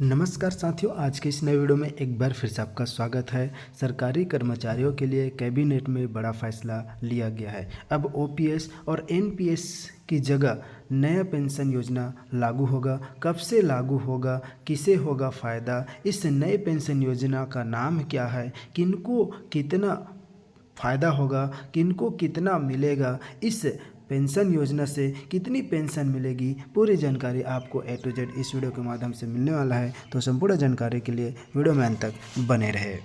नमस्कार साथियों, आज के इस नए वीडियो में एक बार फिर से आपका स्वागत है। सरकारी कर्मचारियों के लिए कैबिनेट में बड़ा फैसला लिया गया है। अब ओपीएस और एनपीएस की जगह नया पेंशन योजना लागू होगा। कब से लागू होगा, किसे होगा फ़ायदा, इस नए पेंशन योजना का नाम क्या है, किनको कितना फ़ायदा होगा, किनको कितना मिलेगा, इस पेंशन योजना से कितनी पेंशन मिलेगी, पूरी जानकारी आपको ए टू जेड इस वीडियो के माध्यम से मिलने वाला है। तो संपूर्ण जानकारी के लिए वीडियो में अंत तक बने रहे।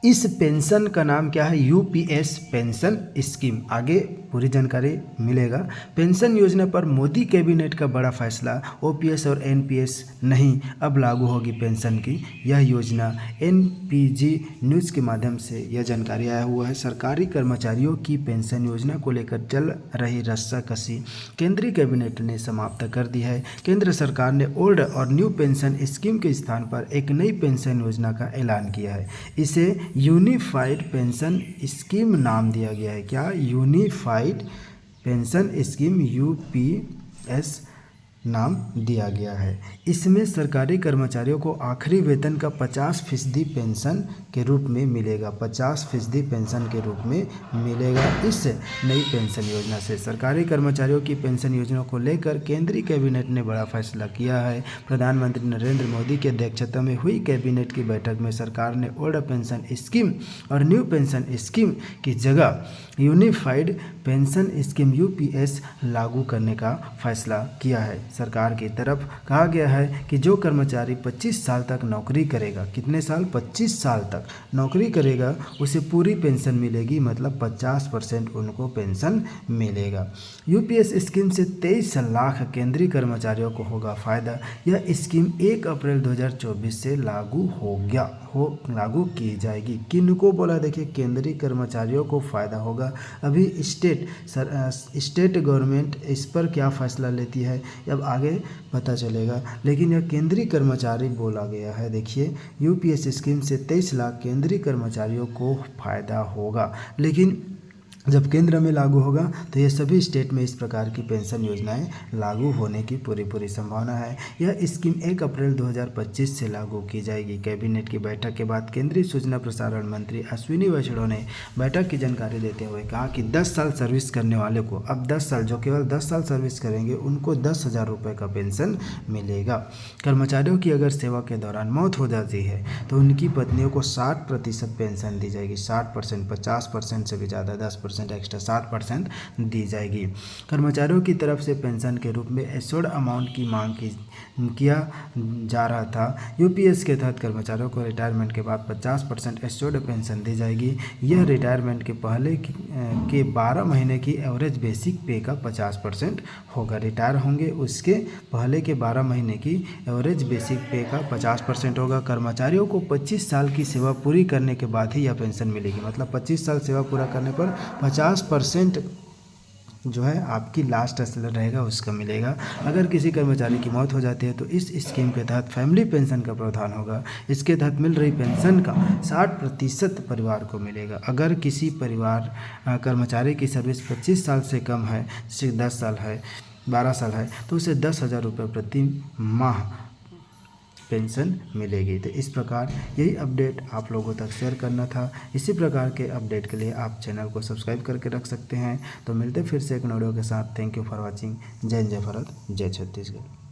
इस पेंशन का नाम क्या है? UPS pension scheme. आगे पूरी जानकारी मिलेगा। पेंशन योजना पर मोदी कैबिनेट का बड़ा फैसला। ओपीएस और एनपीएस नहीं, अब लागू होगी पेंशन की यह योजना। एनपीजी न्यूज़ के माध्यम से यह जानकारी आया हुआ है। सरकारी कर्मचारियों की पेंशन योजना को लेकर चल रही रस्साकसी केंद्रीय कैबिनेट ने समाप्त कर दी है। केंद्र सरकार ने ओल्ड और न्यू पेंशन स्कीम के स्थान पर एक नई पेंशन योजना का ऐलान किया है। इसे यूनिफाइड पेंशन स्कीम नाम दिया गया है। क्या? यूनिफाइड पेंशन स्कीम, यूपीएस नाम दिया गया है। इसमें सरकारी कर्मचारियों को आखिरी वेतन का 50% पेंशन के रूप में मिलेगा। 50% पेंशन के रूप में मिलेगा। इस नई पेंशन योजना से सरकारी कर्मचारियों की पेंशन योजना को लेकर केंद्रीय कैबिनेट ने बड़ा फैसला किया है। प्रधानमंत्री नरेंद्र मोदी की अध्यक्षता में हुई कैबिनेट की बैठक में सरकार ने ओल्ड पेंशन स्कीम और न्यू पेंशन स्कीम की जगह यूनिफाइड पेंशन स्कीम यूपीएस लागू करने का फैसला किया है। सरकार की तरफ कहा गया है कि जो कर्मचारी 25 साल तक नौकरी करेगा, कितने साल? 25 साल तक नौकरी करेगा, उसे पूरी पेंशन मिलेगी, मतलब 50% उनको पेंशन मिलेगा। यूपीएस स्कीम से 23 लाख केंद्रीय कर्मचारियों को होगा फ़ायदा। यह स्कीम 1 अप्रैल 2024 से लागू की जाएगी। किनको बोला? देखिए, केंद्रीय कर्मचारियों को फ़ायदा होगा। अभी स्टेट गवर्नमेंट इस पर क्या फ़ैसला लेती है अब आगे पता चलेगा, लेकिन यह केंद्रीय कर्मचारी बोला गया है। देखिए, यूपीएस स्कीम से 23 लाख केंद्रीय कर्मचारियों को फ़ायदा होगा, लेकिन जब केंद्र में लागू होगा तो ये सभी स्टेट में इस प्रकार की पेंशन योजनाएं लागू होने की पूरी संभावना है। यह स्कीम 1 अप्रैल 2025 से लागू की जाएगी। कैबिनेट की बैठक के बाद केंद्रीय सूचना प्रसारण मंत्री अश्विनी वैष्णव ने बैठक की जानकारी देते हुए कहा कि 10 साल सर्विस करने वाले को अब 10 साल, जो केवल 10 साल सर्विस करेंगे, उनको 10,000 रुपये का पेंशन मिलेगा। कर्मचारियों की अगर सेवा के दौरान मौत हो जाती है तो उनकी पत्नियों को 60% पेंशन दी जाएगी। 60%, 50% से भी ज़्यादा, 10% एक्स्ट्रा 60% दी जाएगी। कर्मचारियों की तरफ से पेंशन के रूप में एश्योर्ड अमाउंट की मांग किया जा रहा था। यूपीएस के तहत कर्मचारियों को रिटायरमेंट के बाद 50% एश्योर्ड पेंशन दी जाएगी। यह रिटायरमेंट के पहले के 12 महीने की एवरेज बेसिक पे का 50% होगा। रिटायर होंगे उसके पहले के 12 महीने की एवरेज बेसिक पे का 50% होगा। कर्मचारियों को 25 साल की सेवा पूरी करने के बाद ही यह पेंशन मिलेगी, मतलब 25 साल सेवा पूरा करने पर 50% जो है आपकी लास्ट सैलरी रहेगा उसका मिलेगा। अगर किसी कर्मचारी की मौत हो जाती है तो इस स्कीम के तहत फैमिली पेंशन का प्रावधान होगा। इसके तहत मिल रही पेंशन का 60% परिवार को मिलेगा। अगर किसी परिवार कर्मचारी की सर्विस 25 साल से कम है, जैसे 10 साल है, 12 साल है, तो उसे 10,000 रुपये प्रति माह पेंशन मिलेगी। तो इस प्रकार यही अपडेट आप लोगों तक शेयर करना था। इसी प्रकार के अपडेट के लिए आप चैनल को सब्सक्राइब करके रख सकते हैं। तो मिलते फिर से एक वीडियो के साथ। Thank you for watching. जय हिंद, जय भारत, जय छत्तीसगढ़।